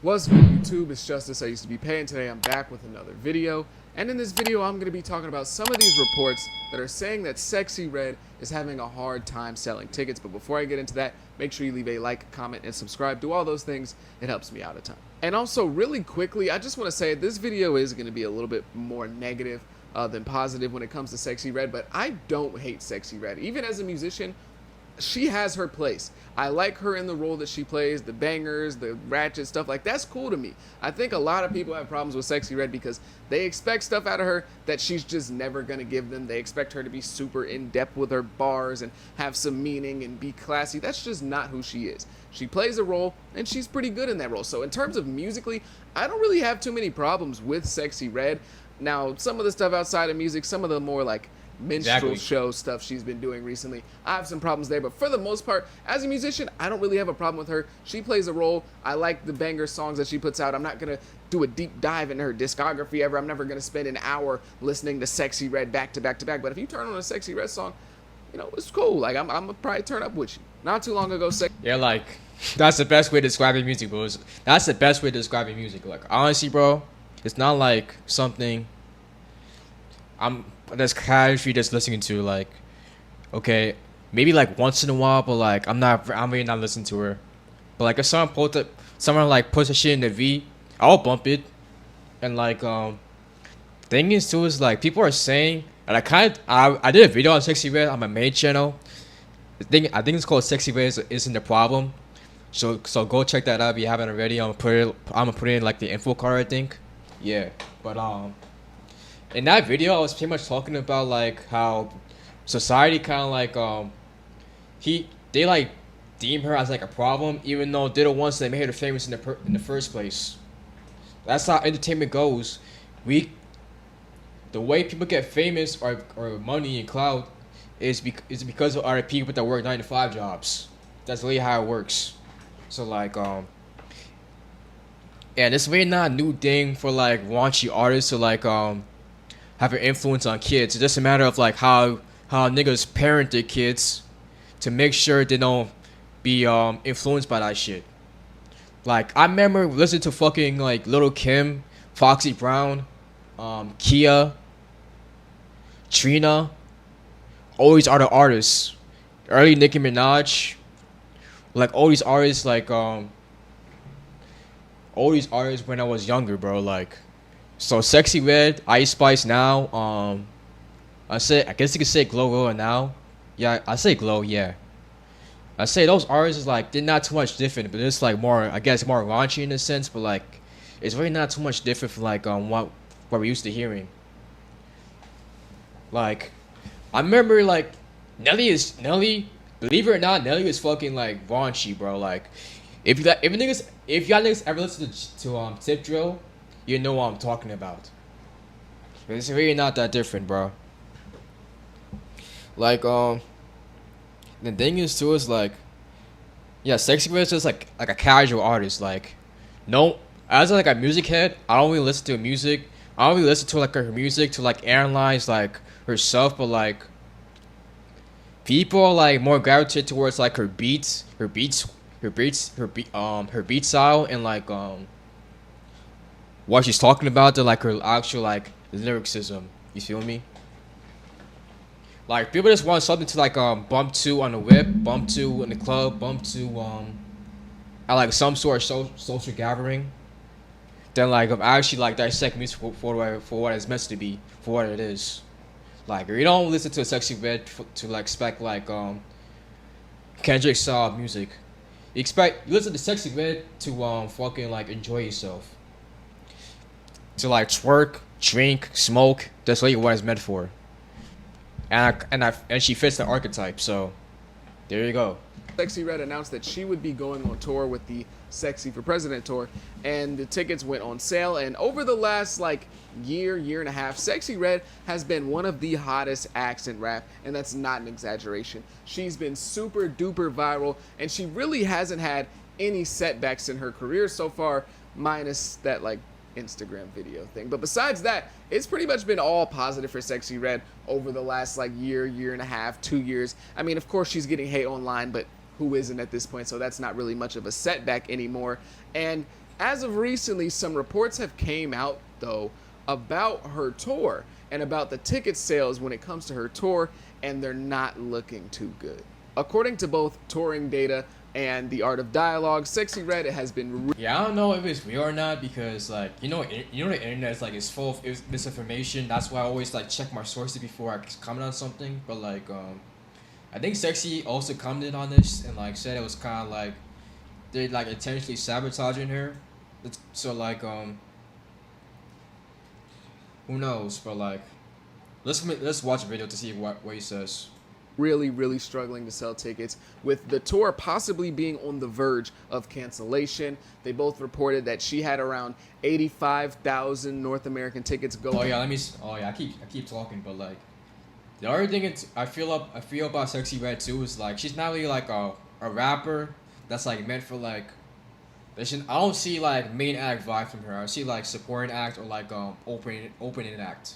What's good, YouTube? It's Justice. I used to be paying. Today I'm back with another video. And in this video, I'm going to be talking about some of these reports that are saying that Sexyy Red is having a hard time selling tickets. But before I get into that, make sure you leave a like, comment, and subscribe. Do all those things. It helps me out a ton. And also, really quickly, I just want to say this video is going to be a little bit more negative than positive when it comes to Sexyy Red. But I don't hate Sexyy Red. Even as a musician, she has her place. I like her in the role that she plays, the bangers, the ratchet stuff. Like, that's cool to me. I think a lot of people have problems with Sexyy Red because they expect stuff out of her that she's just never going to give them. They expect her to be super in-depth with her bars and have some meaning and be classy. That's just not who she is. She plays a role, and she's pretty good in that role. So in terms of musically, I don't really have too many problems with Sexyy Red. Now, some of the stuff outside of music, some of the more like minstrel show stuff she's been doing recently, I have some problems there, but for the most part, as a musician, I don't really have a problem with her. She plays a role. I like the banger songs that she puts out. I'm not gonna do a deep dive into her discography ever. I'm never gonna spend an hour listening to Sexyy Red back to back to back, but if you turn on a Sexyy Red song, you know, it's cool. Like, I'm gonna probably turn up with you. Not too long ago, yeah, like, that's the best way to describing music, bro. That's the best way to describing music. Like, honestly, bro, it's not like something that's casually just listening to. Like, okay, maybe like once in a while, but like I'm really not listening to her. But like if someone like puts a shit in the V, I'll bump it. And like thing is too is like people are saying, and I did a video on Sexyy Red on my main channel. I think it's called Sexyy Red isn't the problem. So go check that out if you haven't already. I'm gonna put it in like the info card, I think. Yeah, but in that video, I was pretty much talking about like how society kind of like they like deem her as like a problem, even though they're the ones that made her famous in the first place. That's how entertainment goes. The way people get famous or money and clout is because of other people that work 9-to-5 jobs. That's really how it works. So like and it's really not a new thing for like raunchy artists to like have an influence on kids. It's just a matter of like how niggas parent their kids to make sure they don't be influenced by that shit. Like I remember listening to fucking like Lil' Kim, Foxy Brown, Kia, Trina, all these other artists, early Nicki Minaj, like all these artists when I was younger, bro. Like, so Sexyy Red, Ice Spice now, I guess you could say Glow now. Yeah, I say Glow, yeah. I say those artists is like, they're not too much different, but it's like more, I guess more raunchy in a sense, but like, it's really not too much different from like what we're used to hearing. Like, I remember like, Nelly, believe it or not, Nelly is fucking like raunchy, bro. Like, if y'all niggas ever listen to Tip Drill, you know what I'm talking about. It's really not that different, bro. Like, the thing is too is like, yeah, Sexyy Red is just like a casual artist. Like, no, as like a music head, I don't really listen to music. I don't really listen to like her music to like analyze like herself, but like people are like more gravitated towards like her beat style and like what she's talking about than like her actual like lyricism. You feel me? Like people just want something to like bump to on the whip, bump to in the club, bump to at like some sort of social gathering. Then like actually like dissect music for what it's meant to be, for what it is. Like you don't listen to a Sexyy Red to like expect like Kendrick style music. You listen to Sexyy Red to fucking like enjoy yourself. To like twerk, drink, smoke. That's really what it's meant for. And she fits the archetype. So there you go. Sexyy Red announced that she would be going on tour with the Sexy for President tour, and the tickets went on sale. And over the last like year and a half, Sexyy Red has been one of the hottest acts in rap, and that's not an exaggeration. She's been super duper viral, and she really hasn't had any setbacks in her career so far, minus that like Instagram video thing. But besides that, it's pretty much been all positive for Sexyy Red over the last like year and a half, 2 years. I mean, of course she's getting hate online, but who isn't at this point? So that's not really much of a setback anymore. And As of recently, some reports have came out though about her tour and about the ticket sales when it comes to her tour, and they're not looking too good. According to both touring data and the art of dialogue, Sexyy Red has been Yeah, I don't know if it's real or not because like the internet is like is full of misinformation. That's why I always like check my sources before I comment on something. But like I think Sexyy also commented on this and like said it was kind of like they like intentionally sabotaging her. So like who knows? But like let's watch a video to see what he says. really struggling to sell tickets, with the tour possibly being on the verge of cancellation. They both reported that she had around 85,000 North American tickets going. Oh yeah, I keep talking, but like the other thing I feel about Sexyy Red too is like she's not really like a rapper that's like meant for like I don't see like main act vibe from her. I see like supporting act or like opening act.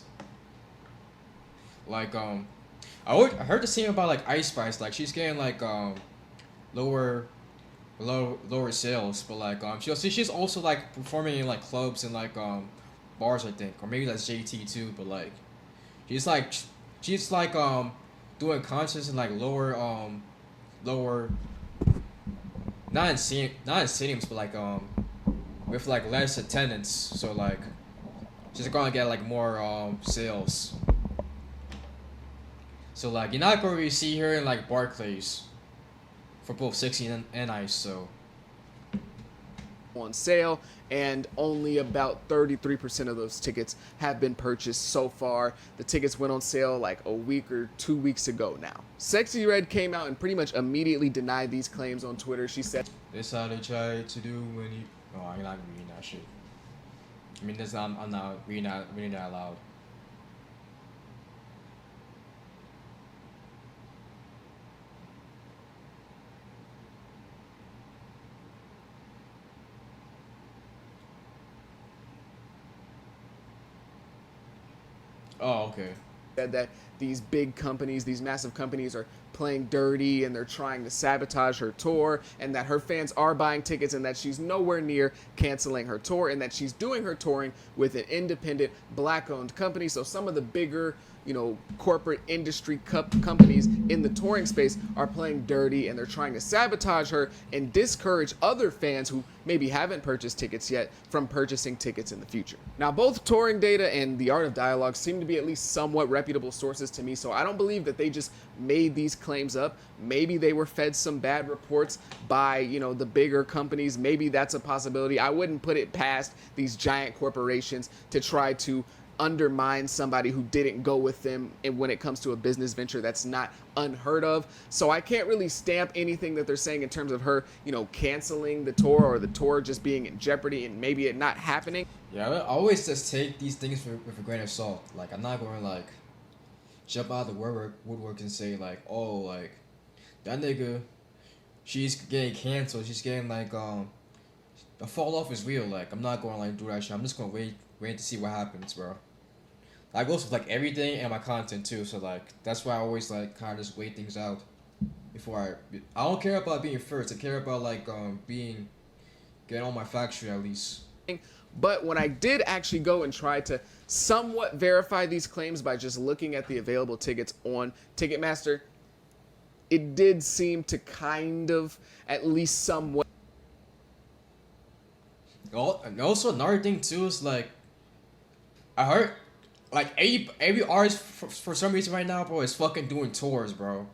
Like I heard the same about like Ice Spice. Like she's getting like lower sales, but like she's also like performing in like clubs and like bars, I think, or maybe that's JT too. But like she's like doing concerts in like lower not in stadiums, but like with like less attendance. So like she's gonna get like more sales. So like you're not gonna really see her in like Barclays for both Sexyy and Ice. So on sale, and only about 33% of those tickets have been purchased so far. The tickets went on sale like a week or 2 weeks ago now. Sexyy Red came out and pretty much immediately denied these claims on Twitter. She said, "This how they try to do when you." Oh, I'm not reading that shit. I mean, I'm not reading that loud. Oh, okay. Said that these big companies, these massive companies, are playing dirty and they're trying to sabotage her tour, and that her fans are buying tickets, and that she's nowhere near canceling her tour, and that she's doing her touring with an independent black-owned company. So some of the bigger, corporate industry companies in the touring space are playing dirty, and they're trying to sabotage her and discourage other fans who maybe haven't purchased tickets yet from purchasing tickets in the future. Now, both touring data and the art of dialogue seem to be at least somewhat reputable sources to me, so I don't believe that they just made these claims up. Maybe they were fed some bad reports by, the bigger companies. Maybe that's a possibility. I wouldn't put it past these giant corporations to try to undermine somebody who didn't go with them, and when it comes to a business venture, that's not unheard of. So I can't really stamp anything that they're saying in terms of her, canceling the tour or the tour just being in jeopardy and maybe it not happening. Yeah, I always just take these things with a grain of salt. Like I'm not going to like jump out of the woodwork and say like, oh, like that nigga, she's getting canceled. She's getting like the fall off is real. Like I'm not going to like do that shit. I'm just going to wait to see what happens, bro. That goes with like everything and my content too. So like that's why I always like kind of just wait things out before I don't care about being first. I care about like getting on my facts straight at least. But when I did actually go and try to somewhat verify these claims by just looking at the available tickets on Ticketmaster, it did seem to kind of at least somewhat. Oh, and also another thing too is like I heard like every artist for some reason right now, bro, is fucking doing tours, bro.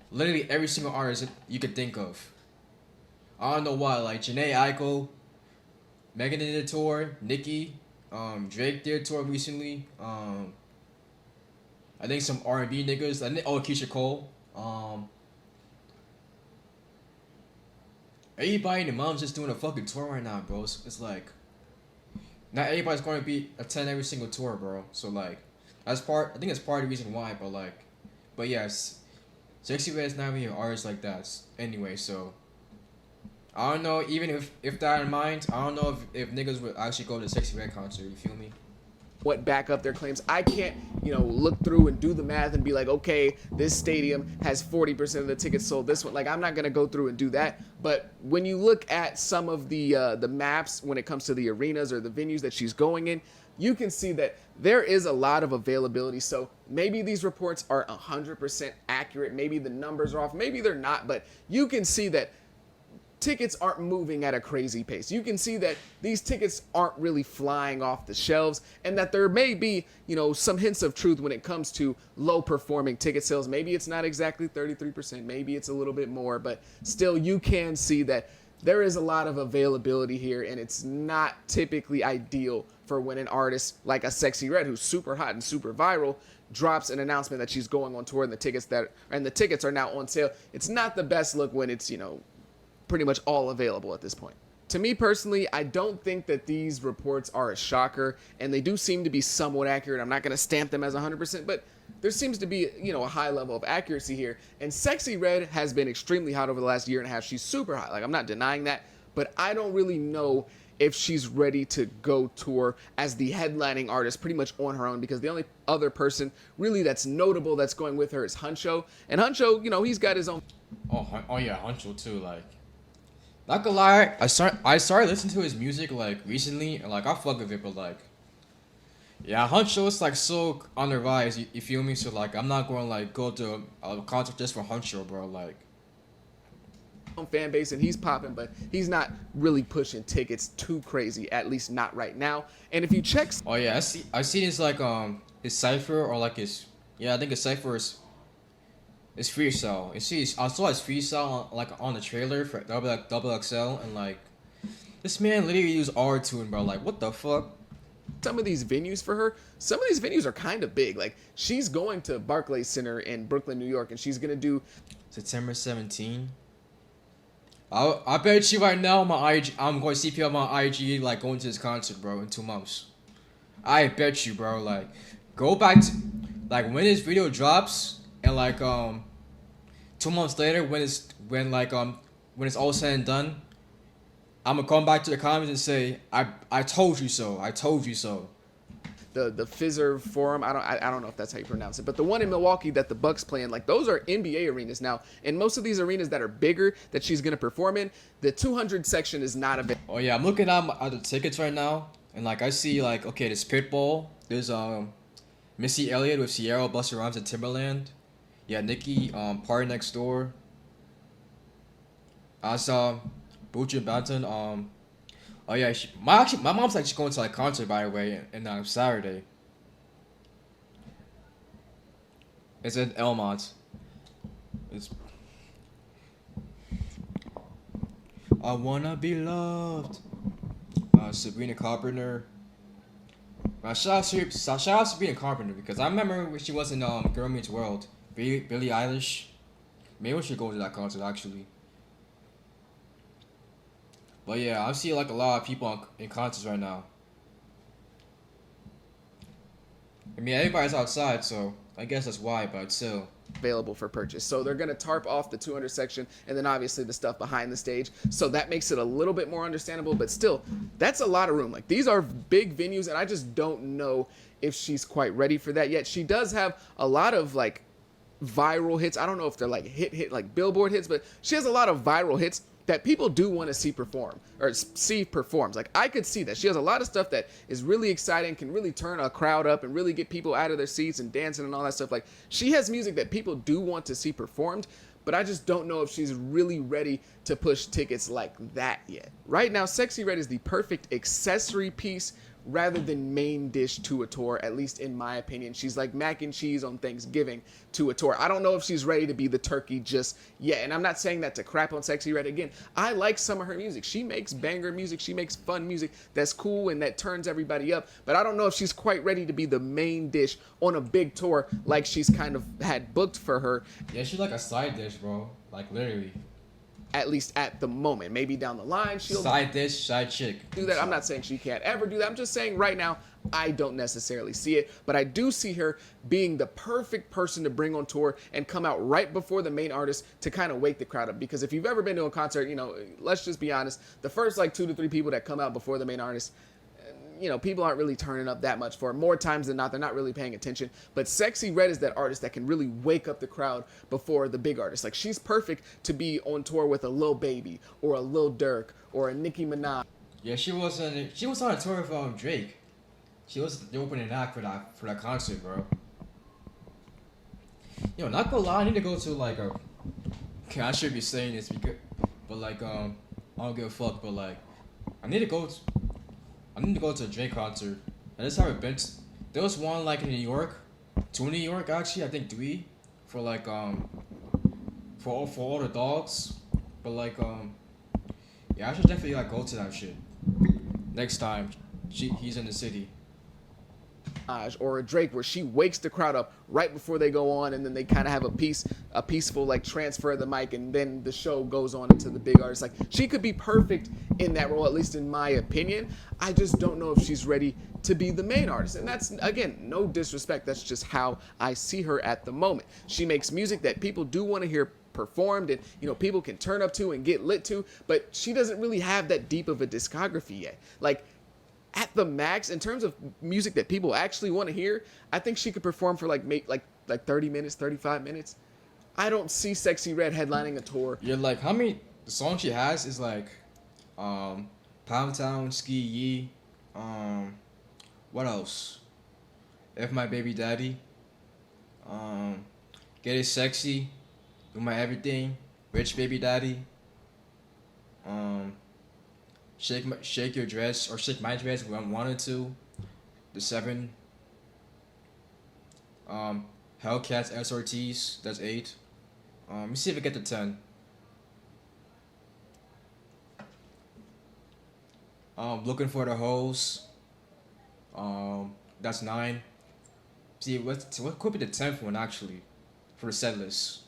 Literally every single artist you could think of. I don't know why. Like Jhené Aiko, Megan did a tour, Nicki, Drake did a tour recently. I think some R&B niggas. Keisha Cole. Everybody and their mom's just doing a fucking tour right now, bro. It's like not everybody's going to attend every single tour, bro. So like I think that's part of the reason why. But yes, Sexyy Red is not really an artist like that anyway. So I don't know. Even if that in mind, I don't know if niggas would actually go to Sexyy Red concert. You feel me? what back up their claims. I can't, look through and do the math and be like, okay, this stadium has 40% of the tickets sold. This one, like, I'm not gonna go through and do that. But when you look at some of the maps when it comes to the arenas or the venues that she's going in, you can see that there is a lot of availability. So maybe these reports are 100% accurate. Maybe the numbers are off. Maybe they're not. But you can see that tickets aren't moving at a crazy pace. You can see that these tickets aren't really flying off the shelves, and that there may be, some hints of truth when it comes to low performing ticket sales. Maybe it's not exactly 33%, maybe it's a little bit more, but still you can see that there is a lot of availability here, and it's not typically ideal for when an artist like a Sexyy Red, who's super hot and super viral, drops an announcement that she's going on tour and the tickets are now on sale. It's not the best look when it's, pretty much all available at this point. To me personally, I don't think that these reports are a shocker, and they do seem to be somewhat accurate. I'm not going to stamp them as 100%, but there seems to be, a high level of accuracy here. And Sexyy Red has been extremely hot over the last year and a half. She's super hot. Like, I'm not denying that, but I don't really know if she's ready to go tour as the headlining artist pretty much on her own, because the only other person really that's notable that's going with her is Huncho. And Huncho, he's got his own. Oh yeah, Huncho too, like. Not gonna lie, I started listening to his music like recently, and like I fuck with it, but like, yeah, Huncho is like so on the rise. You feel me? So like, I'm not going to like go to a concert just for Huncho, bro. Like, fan base, and he's popping, but he's not really pushing tickets too crazy, at least not right now. And if you check, oh yeah, I see his like his cipher, or like his, I think his cipher is. It's freestyle. You see, I saw his freestyle on the trailer for double XL, and like, this man literally used R-Tune, bro. Like, what the fuck? some of these venues for her, some of these venues are kind of big. Like, she's going to Barclays Center in Brooklyn, New York, and she's gonna do September 17. I bet you right now I'm going to CP on my IG like going to this concert, bro, in 2 months. I bet you, bro. Like, go back to like when this video drops. And like 2 months later, when it's all said and done, I'm gonna come back to the comments and say, I told you so. I told you so. The Fizzer Forum, I don't know if that's how you pronounce it, but the one in Milwaukee that the Bucks play in, like, those are NBA arenas now. In most of these arenas that are bigger that she's gonna perform in, the 200 section is not available. Oh yeah, I'm looking at the tickets right now, and like I see like, okay, there's Pitbull, there's Missy Elliott with Sierra, Busta Rhymes, and Timberland. Yeah, Nicki, Party Next Door. I saw Buju Banton. Oh yeah, my mom's actually going to like concert, by the way, and Saturday. It's in Elmont. I wanna be loved. Sabrina Carpenter. Shout out to Sabrina Carpenter, because I remember when she was in Girl Meets World. Billie Eilish. Maybe we should go to that concert actually. But yeah, I see like a lot of people in concerts right now. I mean, everybody's outside, so I guess that's why, but still. Available for purchase. So they're going to tarp off the 200 section and then obviously the stuff behind the stage. So that makes it a little bit more understandable, but still, that's a lot of room. Like, these are big venues, and I just don't know if she's quite ready for that yet. She does have a lot of like viral hits. I don't know if they're like hit like Billboard hits, but she has a lot of viral hits that people do want to see performs. Like, I could see that she has a lot of stuff that is really exciting, can really turn a crowd up and really get people out of their seats and dancing and all that stuff. Like, she has music that people do want to see performed, but I just don't know if she's really ready to push tickets like that yet. Right now, Sexyy Red is the perfect accessory piece rather than main dish to a tour, at least in my opinion. She's like mac and cheese on Thanksgiving to a tour. I don't know if she's ready to be the turkey just yet, and I'm not saying that to crap on Sexyy Red. Again, I like some of her music. She makes banger music. She makes fun music that's cool and that turns everybody up, but I don't know if she's quite ready to be the main dish on a big tour like she's kind of had booked for her. Yeah, she's like a side dish, bro. Like, literally. At least at the moment. Maybe down the line she'll side dish, side chick. Do that. I'm not saying she can't ever do that. I'm just saying right now I don't necessarily see it, but I do see her being the perfect person to bring on tour and come out right before the main artist to kind of wake the crowd up. Because if you've ever been to a concert, let's just be honest, the first like 2 to 3 people that come out before the main artist, you know, people aren't really turning up that much for. More times than not, they're not really paying attention. But Sexyy Red is that artist that can really wake up the crowd before the big artists. Like, she's perfect to be on tour with a Lil Baby or a Lil Durk or a Nicki Minaj. Yeah, she was on a tour with Drake. She was the opening act for that concert, bro. Yo, not gonna lie, I need to go to like a. Okay, I should be saying this because, but like I don't give a fuck. But like, I need to go to a Drake concert. I just haven't been. There was one like in New York, two in New York actually. I think three, for like for all the dogs. But like yeah, I should definitely like go to that shit next time he's in the city. Or a Drake where she wakes the crowd up right before they go on, and then they kind of have a peaceful like transfer of the mic, and then the show goes on into the big artist. Like, she could be perfect in that role, at least in my opinion. I just don't know if she's ready to be the main artist, and that's, again, no disrespect, that's just how I see her at the moment. She makes music that people do want to hear performed, and you know, people can turn up to and get lit to, but she doesn't really have that deep of a discography yet. Like, at the max, in terms of music that people actually want to hear, I think she could perform for like 30 minutes, 35 minutes. I don't see Sexyy Red headlining a tour. Yeah, like how many the song she has is like Pound Town, Ski Yee, what else? F My Baby Daddy, Get It Sexy, Do My Everything, Rich Baby Daddy, Shake Your Dress or Shake My Dress when I wanted to, The 7, Hellcats SRTs, that's 8. Let me see if I get to 10. Looking for the Hoes, that's 9. See, what could be the 10th one actually for the set list?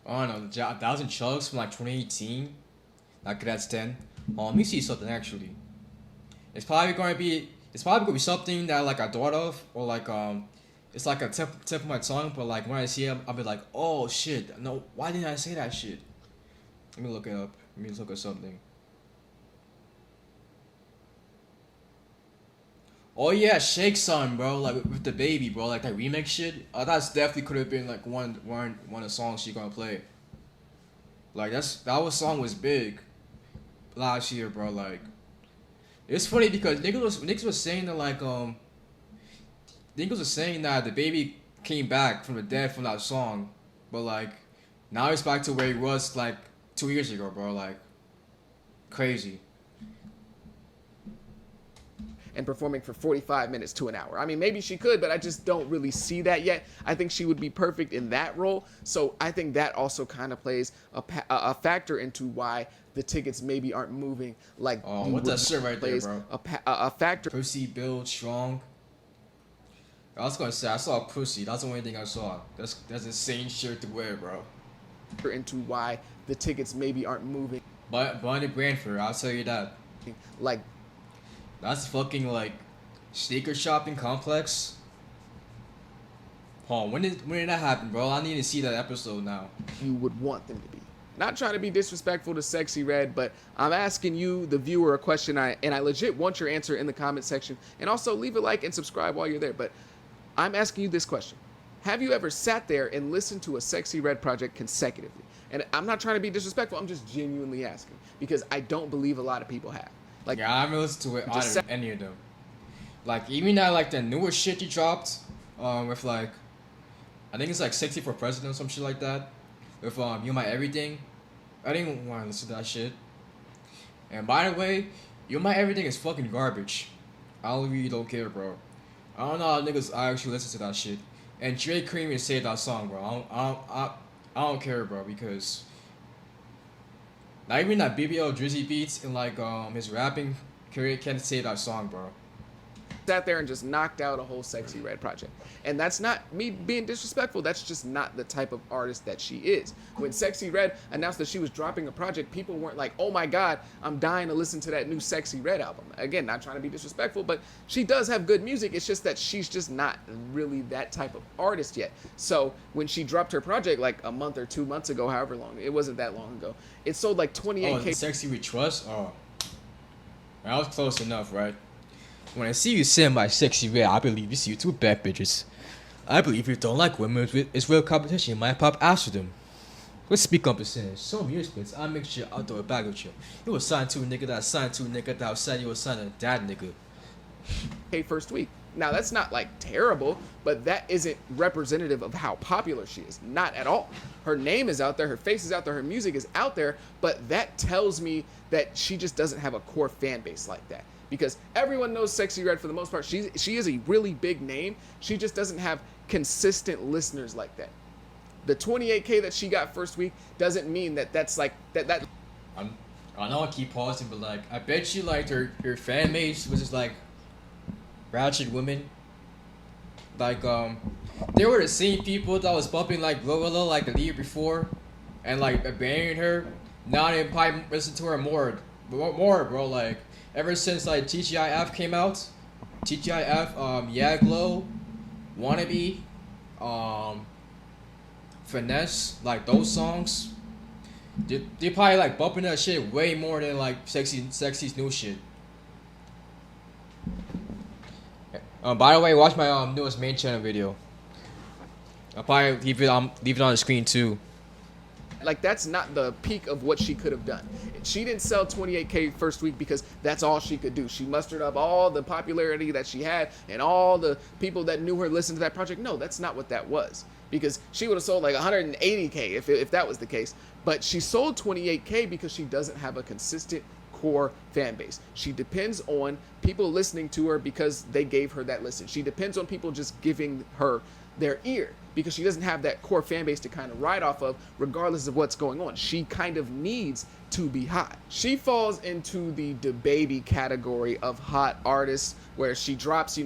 I don't know, 1,000 Chugs from like 2018. Like, that's 10. Let me see something actually. It's probably gonna be something that like I thought of, or like it's like a tip of my tongue, but like when I see it, I'll be like, oh shit, no, why didn't I say that shit? Let me look it up. Let me look at something. Oh yeah, Shake Son, bro, like with the baby, bro, like that remix shit. That's definitely could have been like one of the songs she gonna play. Like that song was big last year, bro. Like, it's funny because niggas was saying that like niggas was saying that the baby came back from the dead from that song, but like now he's back to where he was like 2 years ago, bro. Like, crazy. And performing for 45 minutes to an hour. I mean, maybe she could, but I just don't really see that yet. I think she would be perfect in that role. So I think that also kind of plays a factor into why the tickets maybe aren't moving like. Oh, what that shit right there, bro? A factor. Pussy build strong. I was gonna say I saw pussy. That's the only thing I saw. That's insane shirt to wear, bro. Into why the tickets maybe aren't moving. But Bonnie Branford, I'll tell you that. Like. That's fucking like sneaker shopping complex. When did that happen, bro? I need to see that episode now. You would want them to be. Not trying to be disrespectful to Sexyy Red, but I'm asking you, the viewer, a question, and I legit want your answer in the comment section. And also leave a like and subscribe while you're there. But I'm asking you this question. Have you ever sat there and listened to a Sexyy Red project consecutively? And I'm not trying to be disrespectful. I'm just genuinely asking because I don't believe a lot of people have. Like, yeah, I haven't listened to it out of any of them. Like, even that, like, the newest shit he dropped, with, like, I think it's, like, Sexy for President or some shit like that, with, You My Everything. I didn't want to listen to that shit. And by the way, You My Everything is fucking garbage. I really don't care, bro. I don't know how niggas actually listen to that shit. And Drake couldn't even say that song, bro. I don't care, bro, because not even that BBL Drizzy beats and like his rapping career can't say that song, bro. sat there and just knocked out a whole Sexyy Red project. And that's not me being disrespectful. That's just not the type of artist that she is. When Sexyy Red announced that she was dropping a project, people weren't like, oh my God, I'm dying to listen to that new Sexyy Red album. Again, not trying to be disrespectful, but she does have good music. It's just that she's just not really that type of artist yet. So when she dropped her project like a month or 2 months ago, however long, it wasn't that long ago, it sold like 28K. Oh, Sexyy We Trust? Oh. I was close enough, right? When I see you sitting by Sexyy Red, I believe you see two bad bitches. I believe you don't like women it's real competition. You might pop after them. Let's speak on percentage. Show me your splits. I'll make sure I'll throw it back at you. You was signed to a nigga that signed to a nigga that said you was signed to that nigga. Hey, first week. Now that's not like terrible, but that isn't representative of how popular she is. Not at all. Her name is out there, her face is out there, her music is out there, but that tells me that she just doesn't have a core fan base like that. Because everyone knows Sexyy Red for the most part. She is a really big name. She just doesn't have consistent listeners like that. The 28K that she got first week doesn't mean that that's like that. I know I keep pausing, but like I bet you like her fan base was just like ratchet women. Like they were the same people that was bumping like Glorilla like the year before, and like abandoning her. Now they probably listen to her more, bro. Like ever since like TGIF came out, Yeah Glow, Wannabe, Finesse, like those songs, they probably like bumping that shit way more than like Sexy's new shit. By the way, watch my newest main channel video. I'll probably leave it on the screen too. Like that's not the peak of what she could have done. She didn't sell 28K first week because that's all she could do. She mustered up all the popularity that she had and all the people that knew her listened to that project. No, that's not what that was. Because she would have sold like 180K if that was the case. But she sold 28K because she doesn't have a consistent core fan base. She depends on people listening to her because they gave her that listen. She depends on people just giving her their ear because she doesn't have that core fan base to kind of ride off of regardless of what's going on. She kind of needs to be hot. She falls into the DaBaby category of hot artists where she drops,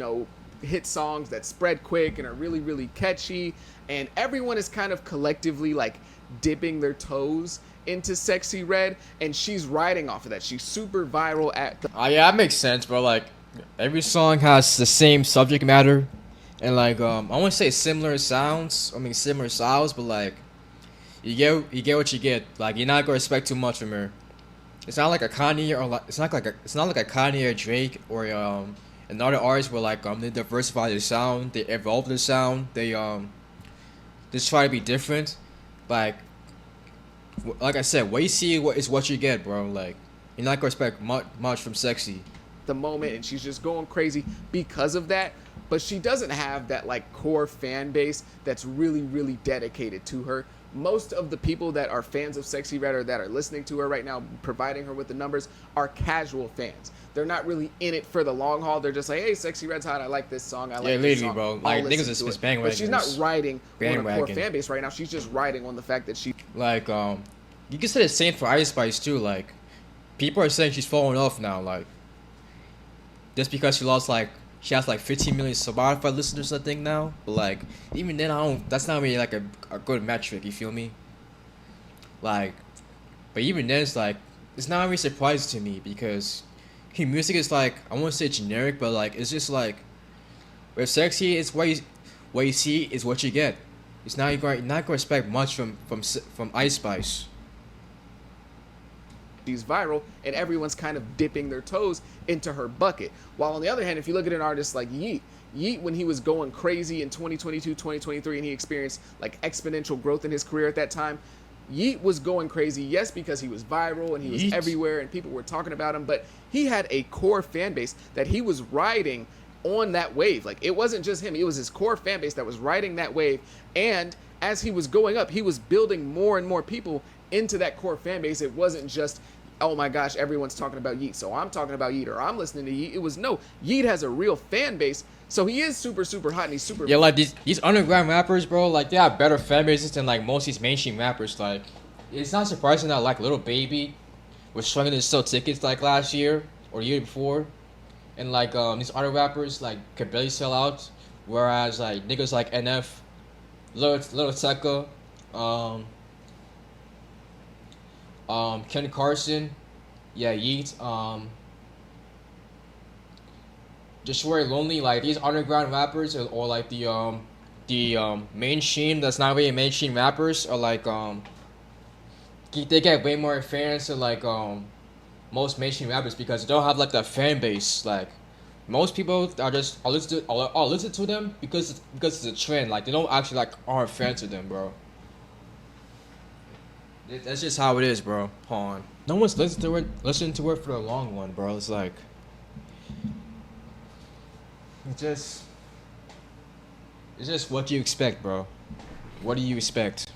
hit songs that spread quick and are really, really catchy, and everyone is kind of collectively like dipping their toes into Sexyy Red, and she's riding off of that. She's super viral at the yeah, that makes sense, bro. Like every song has the same subject matter, and like I want to say similar sounds. I mean similar styles, but like you get what you get. Like you're not gonna expect too much from her. It's not like a Kanye or like it's not like a Kanye or Drake or another artist where like they diversify their sound, they evolve their sound, they just try to be different. Like I said, what you see is what you get, bro. Like you're not gonna expect much from Sexyy. The moment, and she's just going crazy because of that. But she doesn't have that like core fan base that's really, really dedicated to her. Most of the people that are fans of Sexyy Red or that are listening to her right now, providing her with the numbers, are casual fans. They're not really in it for the long haul. They're just like, hey, Sexyy Red's hot. I like this song. I like this song. Bro. Like niggas is bandwagons. But she's not riding on a core fan base right now. She's just riding on the fact that she like you can say the same for Ice Spice too. Like people are saying she's falling off now. Like just because she has like 15 million Spotify listeners, I think now. But like even then, that's not really like a good metric. You feel me? Like, but even then, it's like it's not really surprising to me because her music is like I won't say generic, but like it's just like with Sexyy, it's what you see is what you get. It's not you're not gonna expect much from Ice Spice. She's viral and everyone's kind of dipping their toes into her bucket. While on the other hand, if you look at an artist like Yeat, when he was going crazy in 2022, 2023, and he experienced like exponential growth in his career at that time, Yeat was going crazy, yes, because he was viral and he was everywhere and people were talking about him, but he had a core fan base that he was riding on that wave. Like it wasn't just him, it was his core fan base that was riding that wave, and as he was going up, he was building more and more people into that core fan base. It wasn't just, oh my gosh, everyone's talking about Yeat, so I'm talking about Yeat, or I'm listening to Yeat. It was no, Yeat has a real fan base, so he is super, super hot, and he's super... Yeah, like these underground rappers, bro, like they have better fan bases than like most of these mainstream rappers. Like, it's not surprising that like Lil Baby was struggling to sell tickets like last year or the year before. and like these other rappers like could barely sell out, whereas like niggas like NF, Little Tecca, um, Ken Carson, yeah, Yeet, Destroy Lonely, like these underground rappers or like the mainstream that's not really mainstream rappers are like they get way more fans than like most mainstream rappers because they don't have like that fan base. Like most people are just I'll listen to them because it's a trend. Like they don't actually like aren't fans of them, bro. That's just how it is, bro. Hold on. No one's listening to it for the long one, bro. It's like it's just what you expect, bro. What do you expect?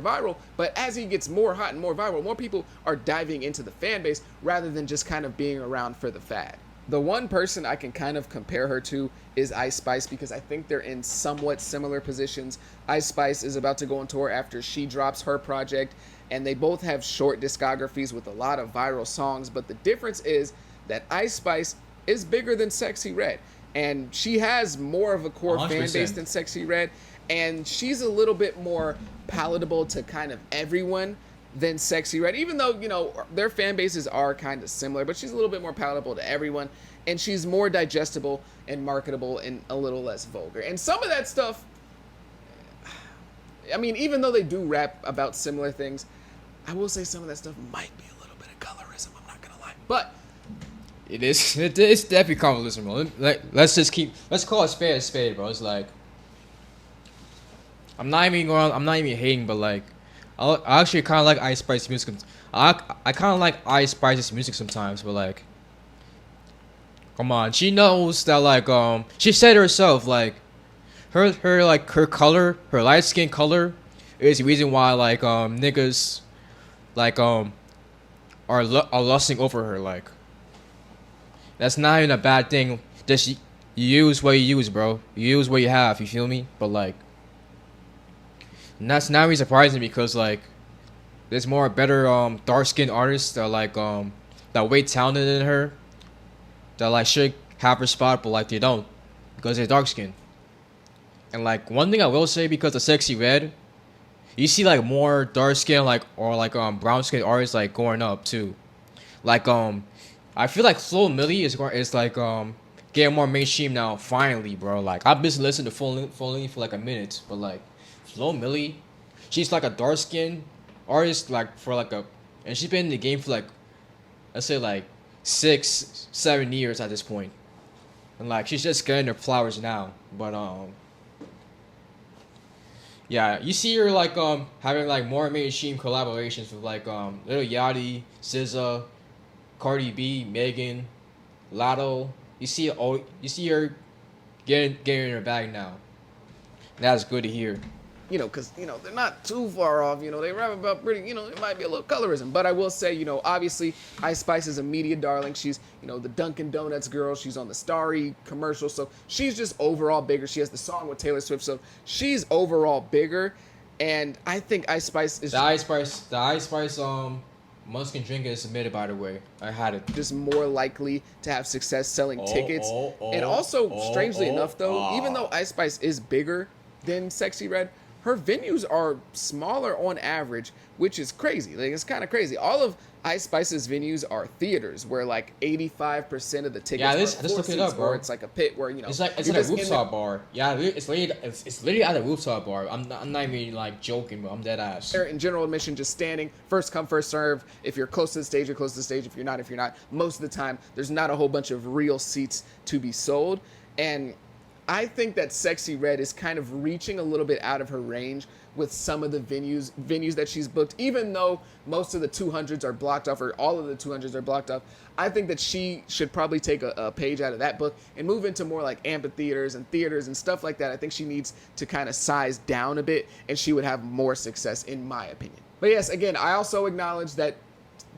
Viral, but as he gets more hot and more viral, more people are diving into the fan base rather than just kind of being around for the fad. The one person I can kind of compare her to is Ice Spice because I think they're in somewhat similar positions. Ice Spice is about to go on tour after she drops her project, and they both have short discographies with a lot of viral songs, but the difference is that Ice Spice is bigger than Sexyy Red, and she has more of a core 100%. fan base than Sexyy Red, and she's a little bit more palatable to kind of everyone than Sexyy Red, even though, you know, their fan bases are kind of similar, but she's a little bit more palatable to everyone, and she's more digestible and marketable and a little less vulgar. And some of that stuff, I mean, even though they do rap about similar things, I will say some of that stuff might be a little bit of colorism, I'm not gonna lie. But It is. It's definitely colorism, bro. Like, let's call a spade, bro. It's like, I'm not even hating, but like, I actually kind of like Ice Spice music. I kind of like Ice Spice's music sometimes, but like, come on, she knows that like she said herself like, her color, her light skin color, is the reason why like niggas like are lusting over her. Like, that's not even a bad thing. Just you use what you use, bro. You use what you have. You feel me? But like, and that's not really surprising because like, there's more better dark skinned artists that are like that way talented than her, that like should have her spot, but like they don't because they're dark skinned. And like one thing I will say because of Sexyy Red, you see like more dark skin like or like brown skinned artists like going up too. Like I feel like Flo Milli is like getting more mainstream now finally, bro. Like I've been listening to Flo Milli for like a minute, but like Flo Milli, she's like a dark skin artist like for like and she's been in the game for like, let's say like 6-7 years at this point, and like she's just getting her flowers now. But yeah, you see her like having like more mainstream collaborations with like Lil Yachty, SZA, Cardi B, Megan, Lotto. You see her getting in her bag now. That's good to hear. you know, because, you know, they're not too far off. You know, they rap about pretty, you know, it might be a little colorism. But I will say, you know, obviously, Ice Spice is a media darling. She's, you know, the Dunkin' Donuts girl. She's on the Starry commercial. So she's just overall bigger. She has the song with Taylor Swift. So she's overall bigger. And I think Ice Spice is... The Ice Spice Muskin drink is submitted, by the way. I had it. Just more likely to have success selling tickets. And also, strangely enough, though, even though Ice Spice is bigger than Sexyy Red, her venues are smaller on average, which is crazy. Like, it's kind of crazy. All of Ice Spice's venues are theaters where like 85% of the tickets are just look it up, bro. or it's like a pit where, you know, it's like a rooftop bar. Yeah, it's literally at a rooftop bar. I'm not even like joking, but I'm dead ass. In general admission, just standing, first come, first serve. If you're close to the stage, you're close to the stage. If you're not, most of the time, there's not a whole bunch of real seats to be sold. And I think that Sexyy Red is kind of reaching a little bit out of her range with some of the venues that she's booked, even though most of the 200s are blocked off, or all of the 200s are blocked off. I think that she should probably take a page out of that book and move into more like amphitheaters and theaters and stuff like that. I think she needs to kind of size down a bit, and she would have more success, in my opinion. But yes, again, I also acknowledge that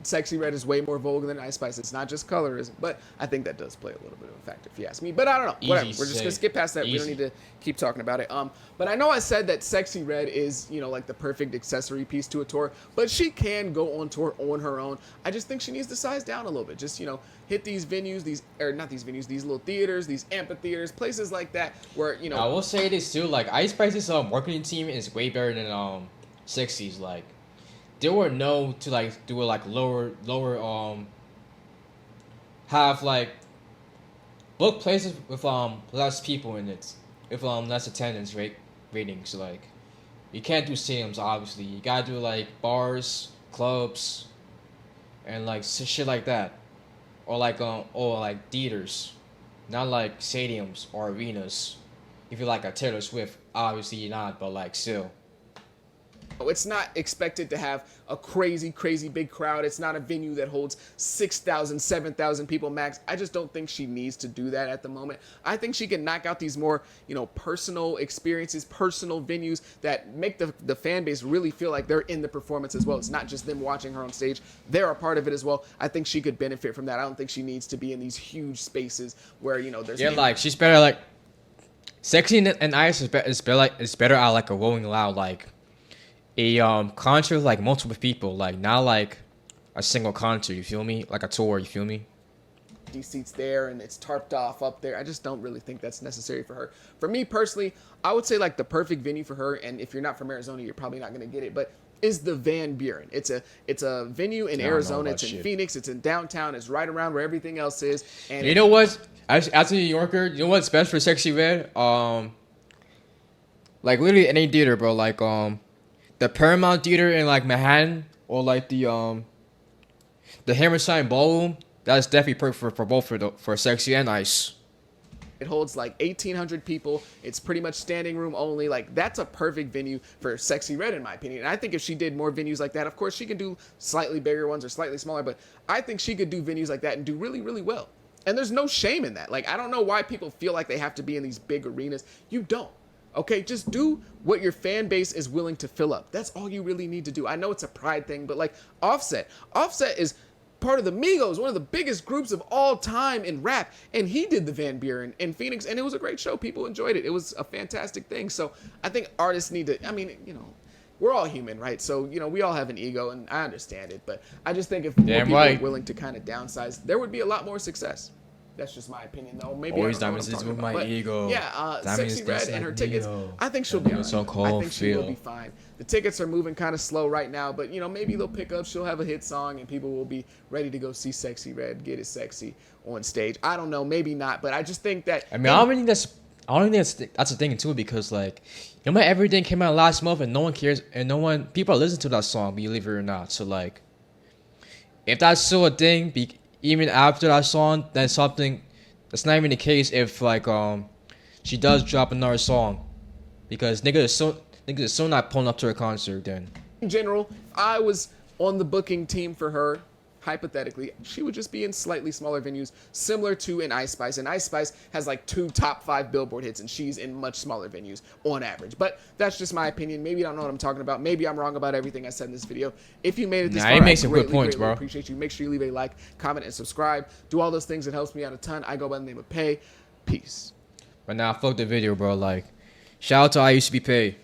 Sexyy Red is way more vulgar than Ice Spice. It's not just colorism, but I think that does play a little bit of a factor if you ask me. But I don't know. Whatever. We're just gonna skip past that. We don't need to keep talking about it. But I know I said that Sexyy Red is, you know, like the perfect accessory piece to a tour, but she can go on tour on her own. I just think she needs to size down a little bit. Just, you know, hit these venues, these little theaters, these amphitheaters, places like that where, you know. I will say this too, like Ice Spice's marketing team is way better than Sexy's. Like, they were known to like do a like lower have like book places with less people in it, with less attendance ratings. Like, you can't do stadiums, obviously. You gotta do like bars, clubs, and like shit like that, or like theaters, not like stadiums or arenas. If you're like a Taylor Swift, obviously you're not, but like still. It's not expected to have a crazy big crowd. It's not a venue that holds 6,000, 7,000 people max. I just don't think she needs to do that at the moment. I think she can knock out these more, you know, personal experiences, personal venues that make the fan base really feel like they're in the performance as well. It's not just them watching her on stage. They're a part of it as well. I think she could benefit from that. I don't think she needs to be in these huge spaces where, you know, there's... Yeah, like, she's better, like... Sexy and Ice is better at, like, a Rolling Loud, like... a concert with like multiple people, like not like a single concert, you feel me? Like a tour, you feel me? These seats there and it's tarped off up there. I just don't really think that's necessary for her. For me personally, I would say like the perfect venue for her, and if you're not from Arizona, you're probably not gonna get it, but is the Van Buren. It's a venue in Arizona. It's in Phoenix. It's in downtown. It's right around where everything else is. And you know what? As a New Yorker, you know what's best for Sexyy Red? Like literally any theater, bro. Like the Paramount Theater in like Manhattan, or like the Hammerstein Ballroom. That's definitely perfect for both for Sexy and Ice. It holds like 1,800 people. It's pretty much standing room only. Like, that's a perfect venue for Sexyy Red, in my opinion. And I think if she did more venues like that, of course, she can do slightly bigger ones or slightly smaller, but I think she could do venues like that and do really, really well. And there's no shame in that. Like, I don't know why people feel like they have to be in these big arenas. You don't. Okay, just do what your fan base is willing to fill up. That's all you really need to do. I know it's a pride thing, but like Offset is part of the Migos, one of the biggest groups of all time in rap, and he did the Van Buren in Phoenix, and it was a great show. People enjoyed it. It was a fantastic thing. So I think artists need to, I mean, you know, we're all human, right? So, you know, we all have an ego, and I understand it, but I just think if more people are willing to kind of downsize, there would be a lot more success. That's just my opinion, though. Maybe always diamonds is with my ego. Yeah, Sexyy Red and her tickets. I think she'll be. I think she will be fine. The tickets are moving kind of slow right now, but you know, maybe they'll pick up. She'll have a hit song, and people will be ready to go see Sexyy Red get it sexy on stage. I don't know, maybe not, but I just think that. I mean, I don't think that's a thing too, because like, you know, everything came out last month, and no one cares, and people listen to that song, believe it or not. So like, if that's still a thing, even after that song, that's something. That's not even the case if like she does drop another song, because niggas is so not pulling up to her concert. Then in general, if I was on the booking team for her, hypothetically, she would just be in slightly smaller venues, similar to an Ice Spice. And Ice Spice has like 2 top 5 Billboard hits, and she's in much smaller venues on average. But that's just my opinion. Maybe I don't know what I'm talking about. Maybe I'm wrong about everything I said in this video. If you made it this far, I greatly appreciate you. Make sure you leave a like, comment, and subscribe. Do all those things. It helps me out a ton. I go by the name of Pay. Peace. But now, fuck the video, bro. Like, shout out to I Used to Be Pay.